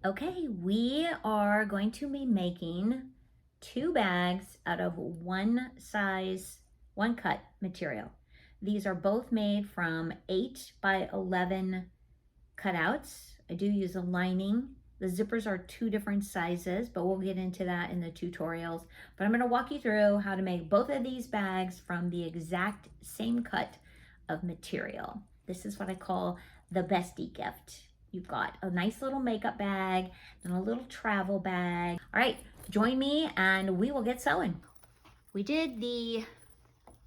Okay, we are going to be making 2 bags out of one size, one cut material. These are both made from 8 by 11 cutouts. I do use a lining. The zippers are 2 different sizes, but we'll get into that in the tutorials. But I'm going to walk you through how to make both of these bags from the exact same cut of material. This is what I call the bestie gift. You've got a nice little makeup bag and a little travel bag. All right, join me and we will get sewing. We did the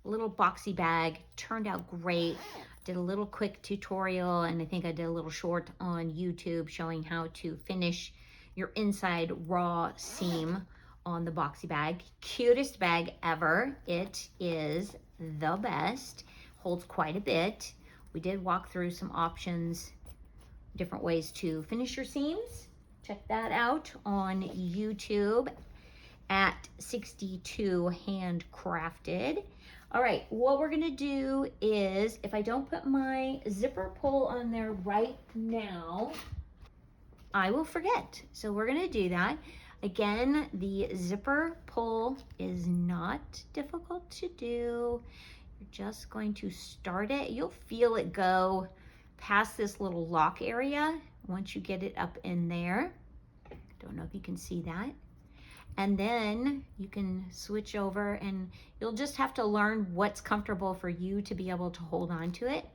little boxy bag, turned out great. Did a little quick tutorial, and I think I did a little short on YouTube showing how to finish your inside raw seam on the boxy bag. Cutest bag ever. It is the best. Holds quite a bit. We did walk through some options, different ways to finish your seams. Check that out on YouTube at 62 Handcrafted. All right, what we're gonna do is, if I don't put my zipper pull on there right now, I will forget. So we're gonna do that. Again, the zipper pull is not difficult to do. You're just going to start it. You'll feel it go past this little lock area once you get it up in there. Don't know if you can see that. And then you can switch over, and you'll just have to learn what's comfortable for you to be able to hold on to it.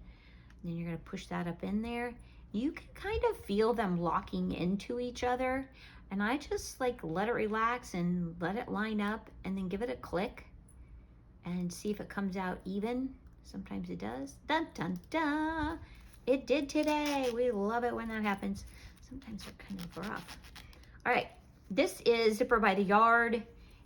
Then you're gonna push that up in there. You can kind of feel them locking into each other. And I just like let it relax and let it line up, and then give it a click and see if it comes out even. Sometimes it does. Dun, dun, dun. It did today. We love it when that happens. Sometimes they're kind of rough. All right. This is Zipper by the Yard,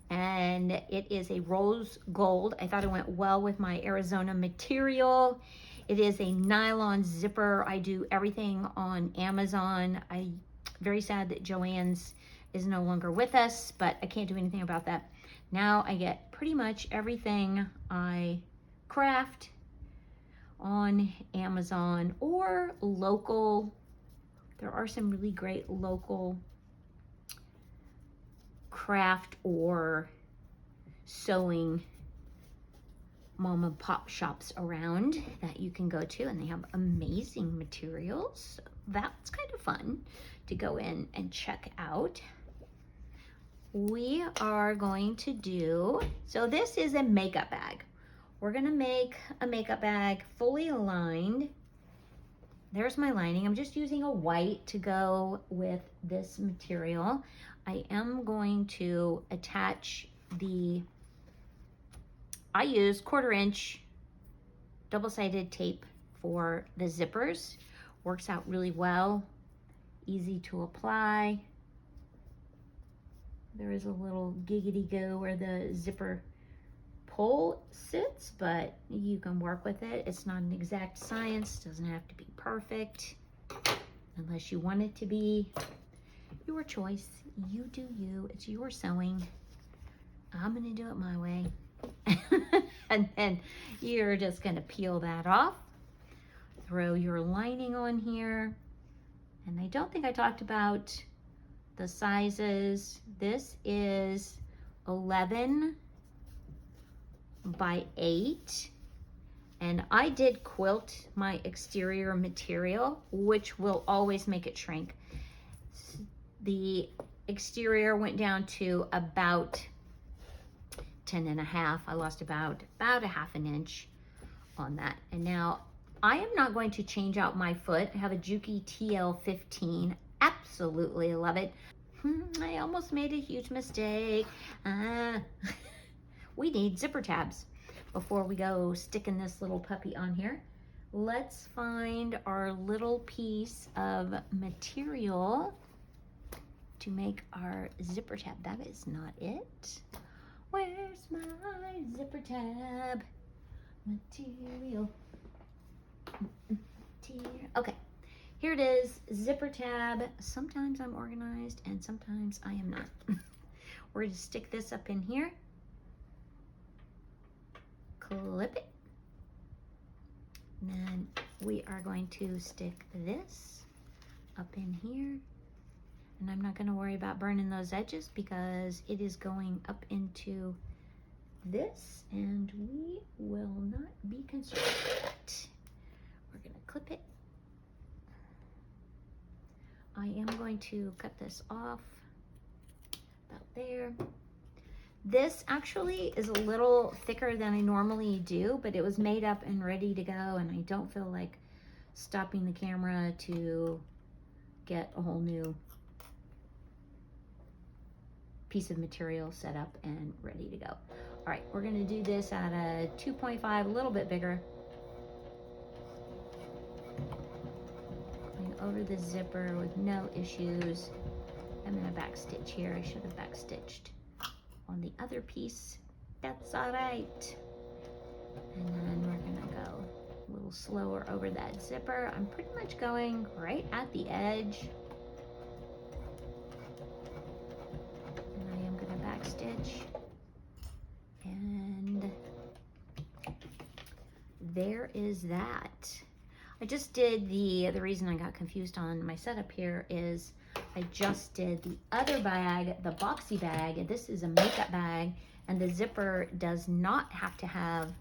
and it is a rose gold. I thought it went well with my Arizona material. It is a nylon zipper. I do everything on Amazon. I'm very sad that Joann's is no longer with us, but I can't do anything about that. Now I get pretty much everything I craft on Amazon or local. There are some really great local craft or sewing mom and pop shops around that you can go to, and they have amazing materials. That's kind of fun to go in and check out. We are going to do, so this is a makeup bag. We're gonna make a makeup bag fully lined. There's my lining. I'm just using a white to go with this material. I am going to attach I use 1/4 inch double-sided tape for the zippers. Works out really well, easy to apply. There is a little giggity go where the zipper pull sits, but you can work with it. It's not an exact science, doesn't have to be perfect unless you want it to be. Your choice. You do you. It's your sewing. I'm gonna do it my way. And then you're just gonna peel that off. Throw your lining on here. And I don't think I talked about the sizes. This is 11 by 8. And I did quilt my exterior material, which will always make it shrink. The exterior went down to about 10.5. I lost about a 1/2 inch on that. And now I am not going to change out my foot. I have a Juki TL15. Absolutely love it. I almost made a huge mistake. We need zipper tabs before we go sticking this little puppy on here. Let's find our little piece of material to make our zipper tab. That is not it. Where's my zipper tab? Material. Okay, here it is, zipper tab. Sometimes I'm organized and sometimes I am not. We're going to stick this up in here. Clip it. And then we are going to stick this up in here. And I'm not gonna worry about burning those edges because it is going up into this and we will not be concerned with that. We're gonna clip it. I am going to cut this off about there. This actually is a little thicker than I normally do, but it was made up and ready to go, and I don't feel like stopping the camera to get a whole new piece of material set up and ready to go. All right, we're gonna do this at a 2.5, a little bit bigger. Going over the zipper with no issues. I'm gonna back stitch here. I should have back stitched on the other piece. That's all right. And then we're gonna go a little slower over that zipper. I'm pretty much going right at the edge. And I am gonna back stitch. And there is that. I just did the reason I got confused on my setup here is I just did the other bag, the boxy bag. This is a makeup bag, and the zipper does not have to have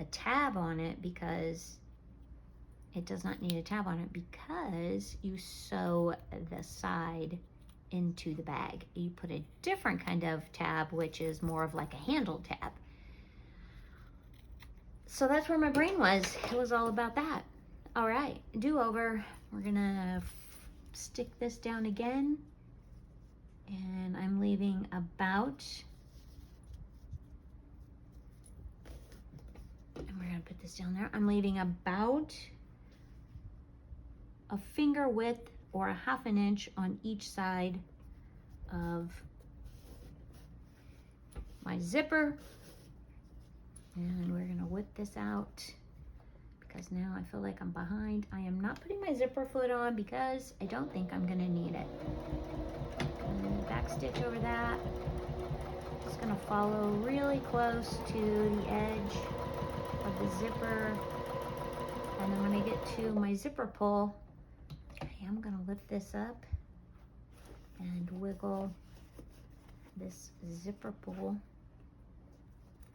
a tab on it because it does not need a tab on it because you sew the side into the bag. You put a different kind of tab, which is more of like a handle tab. So that's where my brain was. It was all about that. All right, do over. We're gonna stick this down again, and I'm leaving about, and we're gonna put this down there. I'm leaving about a finger width or a 1/2 inch on each side of my zipper, and we're gonna whip this out because now I feel like I'm behind. I am not putting my zipper foot on because I don't think I'm gonna need it. And back stitch over that. Just gonna follow really close to the edge of the zipper. And then when I get to my zipper pull, I am gonna lift this up and wiggle this zipper pull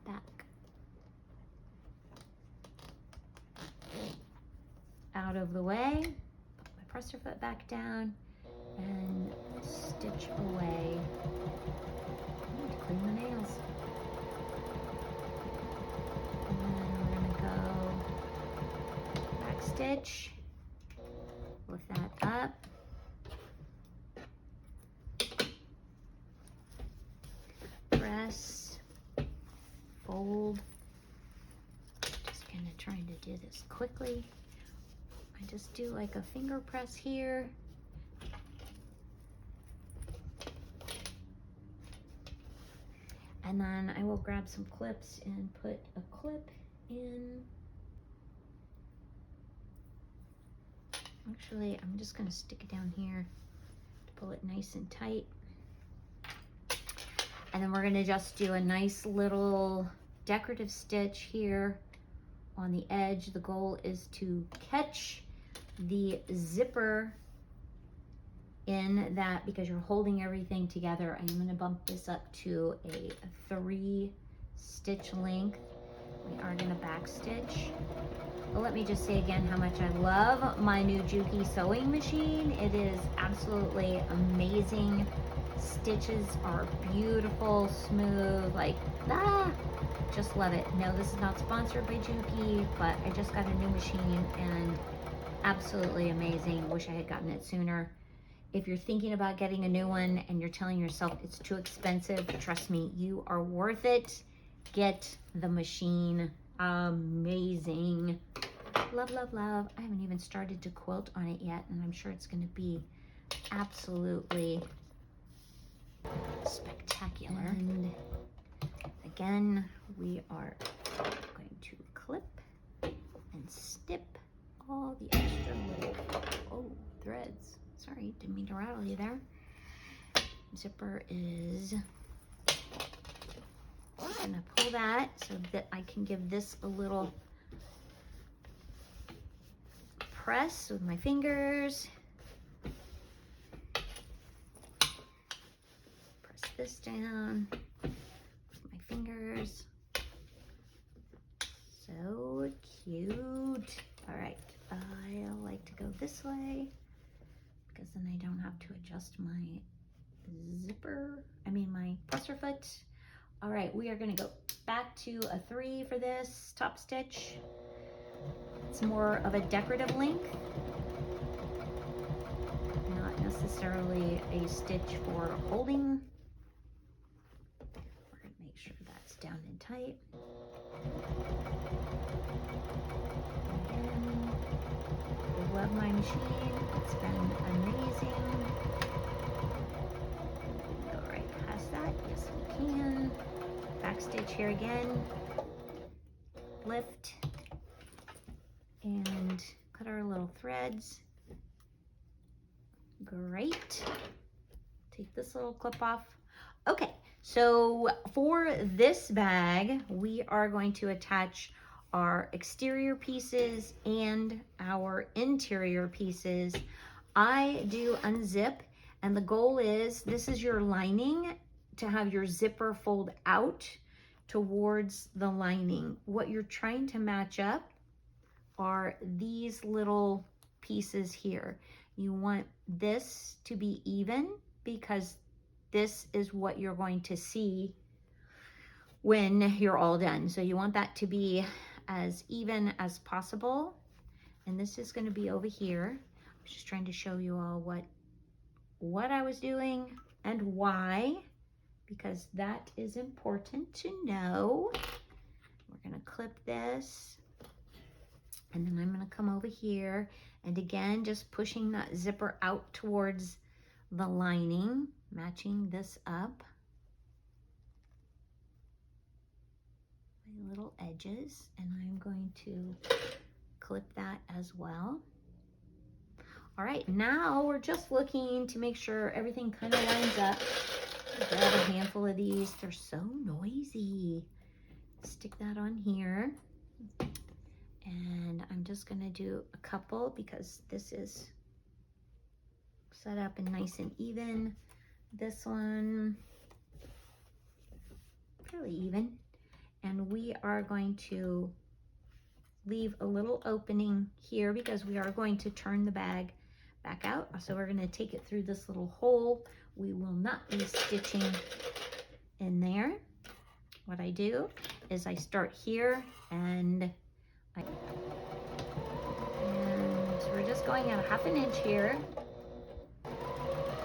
back out of the way, put my presser foot back down, and stitch away. I need to clean my nails. And then we're gonna go back stitch, lift that up, press, fold. Just kind of trying to do this quickly. I just do like a finger press here. And then I will grab some clips and put a clip in. Actually, I'm just gonna stick it down here to pull it nice and tight. And then we're gonna just do a nice little decorative stitch here on the edge. The goal is to catch the zipper in that because you're holding everything together. I'm going to bump this up to a 3 stitch length. We are going to back stitch. But let me just say again how much I love my new Juki sewing machine. It is absolutely amazing. Stitches are beautiful, smooth, like just love it. No, this is not sponsored by Juki, but I just got a new machine and absolutely amazing. Wish I had gotten it sooner. If you're thinking about getting a new one and you're telling yourself it's too expensive, trust me, you are worth it. Get the machine. Amazing. Love, love, love. I haven't even started to quilt on it yet, and I'm sure it's going to be absolutely spectacular. And again, we are going to clip and snip all the extra little threads. Sorry, didn't mean to rattle you there. Zipper is gonna pull that so that I can give this a little press with my fingers. this down with my fingers. So cute. All right, I like to go this way because then I don't have to adjust my my presser foot. All right, we are gonna go back to a 3 for this top stitch. It's more of a decorative length, not necessarily a stitch for holding. We're gonna make sure that's down and tight. Again, I love my machine. It's been amazing. Go right past that. Yes, we can. Back stitch here again. Lift and cut our little threads. Great. Take this little clip off. Okay, so for this bag, we are going to attach our exterior pieces and our interior pieces. I do unzip, and the goal is, this is your lining, to have your zipper fold out towards the lining. What you're trying to match up are these little pieces here. You want this to be even because this is what you're going to see when you're all done. So you want that to be as even as possible. And this is going to be over here. I was just trying to show you all what I was doing and why, because that is important to know. We're going to clip this, and then I'm going to come over here, and again, just pushing that zipper out towards the lining, matching this up. My little edges, and I'm going to clip that as well. All right, now we're just looking to make sure everything kind of lines up. Grab a handful of these. They're so noisy. Stick that on here. And I'm just gonna do a couple because this is set up and nice and even. This one, fairly even. And we are going to leave a little opening here because we are going to turn the bag back out. So we're gonna take it through this little hole. We will not be stitching in there. What I do is I start here and we're just going at a 1/2 inch here.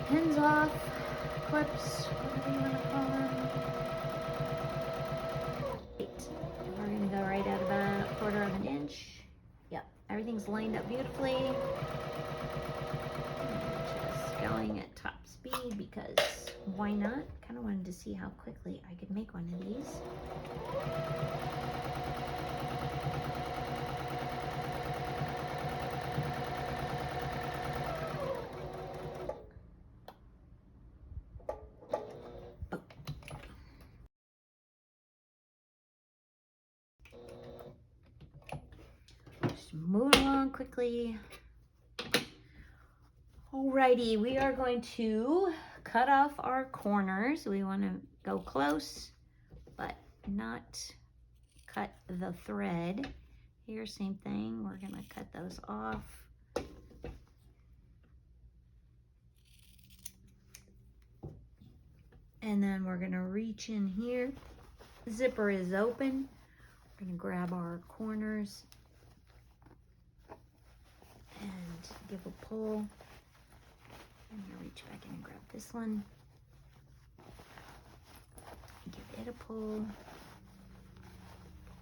Pins off, clips, whatever you want to call them. We're going to go right at about 1/4 inch. Yep, everything's lined up beautifully. Just going at top speed because why not? Kind of wanted to see how quickly I could make one of these. Move along quickly. Alrighty, we are going to cut off our corners. We want to go close, but not cut the thread. Here, same thing. We're going to cut those off. And then we're going to reach in here. Zipper is open. We're going to grab our corners and give a pull. I'm going to reach back in and grab this one. Give it a pull.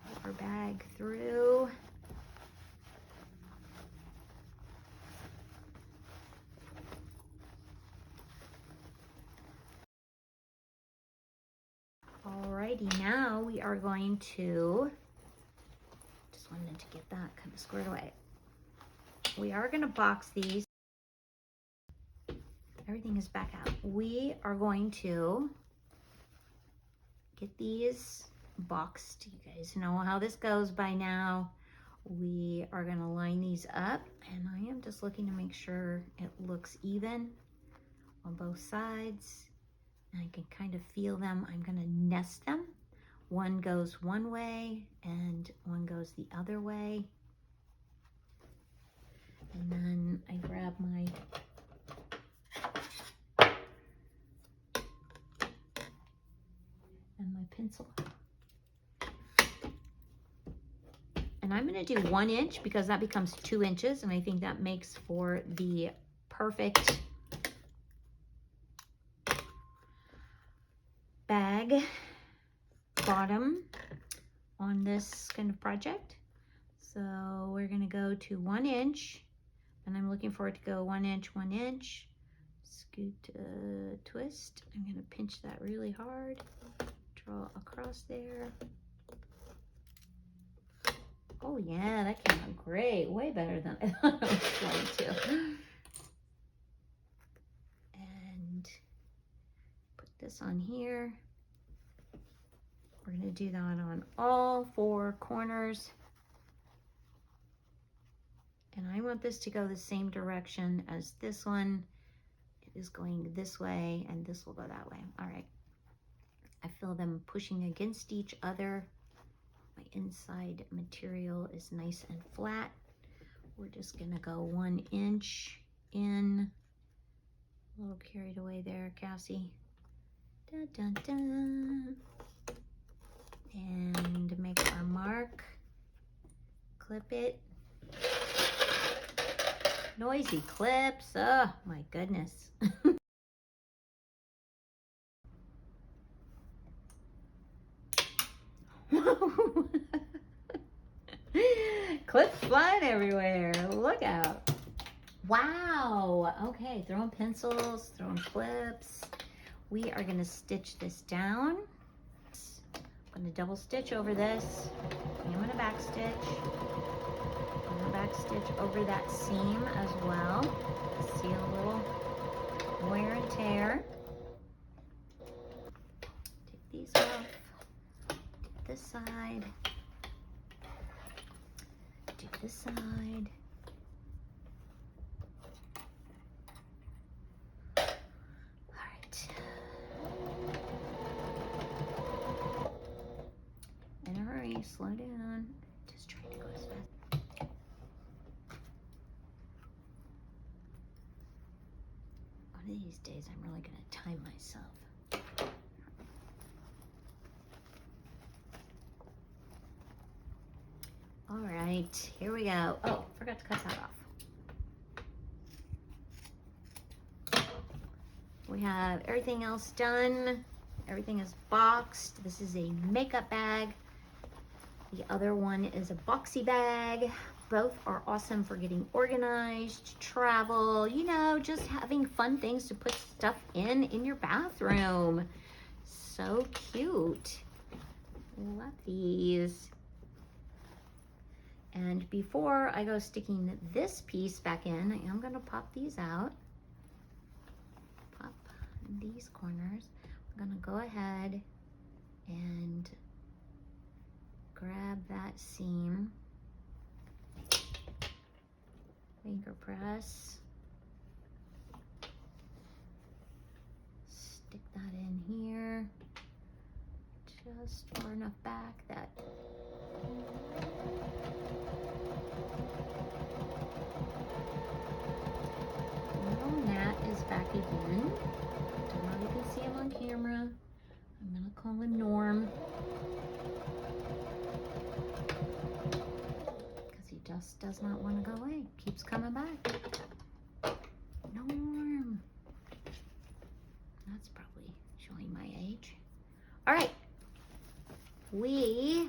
Pull our bag through. Alrighty, now we are going to, just wanted to get that kind of squared away. We are going to box these. Everything is back out. We are going to get these boxed. You guys know how this goes by now. We are going to line these up, and I am just looking to make sure it looks even on both sides. And I can kind of feel them. I'm gonna nest them. One goes one way and one goes the other way. And then I grab my pencil. And I'm going to do 1 inch because that becomes 2 inches, and I think that makes for the perfect bag bottom on this kind of project. So we're going to go to 1 inch, and I'm looking for it to go 1 inch, 1 inch. Scoot, twist. I'm going to pinch that really hard. Draw across there. Oh yeah, that came out great. Way better than I thought I was going to. And put this on here. We're going to do that on all 4 corners. And I want this to go the same direction as this one. It is going this way, and this will go that way. All right. I feel them pushing against each other. My inside material is nice and flat. We're just gonna go 1 inch in. A little carried away there, Cassie. Dun, dun, dun. And make our mark. Clip it. Noisy clips. Oh my goodness. Clips flying everywhere. Look out. Wow. Okay, throwing pencils, throwing clips. We are going to stitch this down. I'm going to double stitch over this. I'm going to back stitch. I'm going to back stitch over that seam as well. See a little wear and tear. Take these off. Do this side. Do this side. Slow down. Just trying to go as fast. One of these days, I'm really going to time myself. All right, here we go. Oh, forgot to cut that off. We have everything else done. Everything is boxed. This is a makeup bag. The other one is a boxy bag. Both are awesome for getting organized, travel, you know, just having fun things to put stuff in your bathroom. So cute. Love these. And before I go sticking this piece back in, I am going to pop these out. Pop these corners. I'm going to go ahead and grab that seam, finger press, stick that in here, just far enough back that little gnat is back again. Don't know if you can see him on camera. I'm gonna call him Norm. Just does not want to go away. Keeps coming back. Norm. That's probably showing my age. All right. We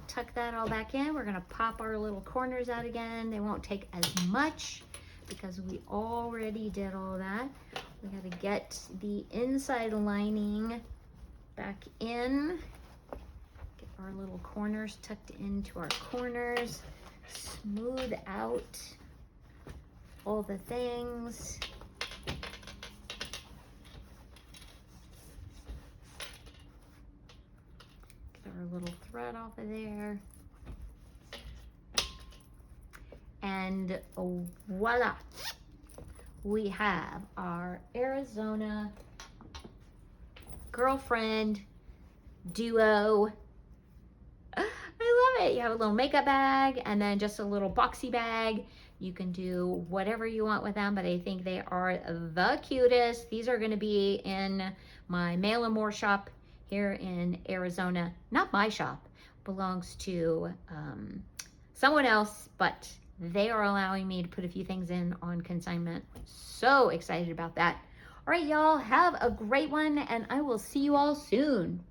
tuck that all back in. We're going to pop our little corners out again. They won't take as much because we already did all that. We got to get the inside lining back in. Our little corners tucked into our corners, smooth out all the things. Get our little thread off of there. And voila, we have our Arizona girlfriend duo. I love it. You have a little makeup bag and then just a little boxy bag. You can do whatever you want with them, but I think they are the cutest. These are going to be in my Mail and More shop here in Arizona. Not my shop, belongs to someone else, but they are allowing me to put a few things in on consignment. So excited about that. All right, y'all, have a great one, and I will see you all soon.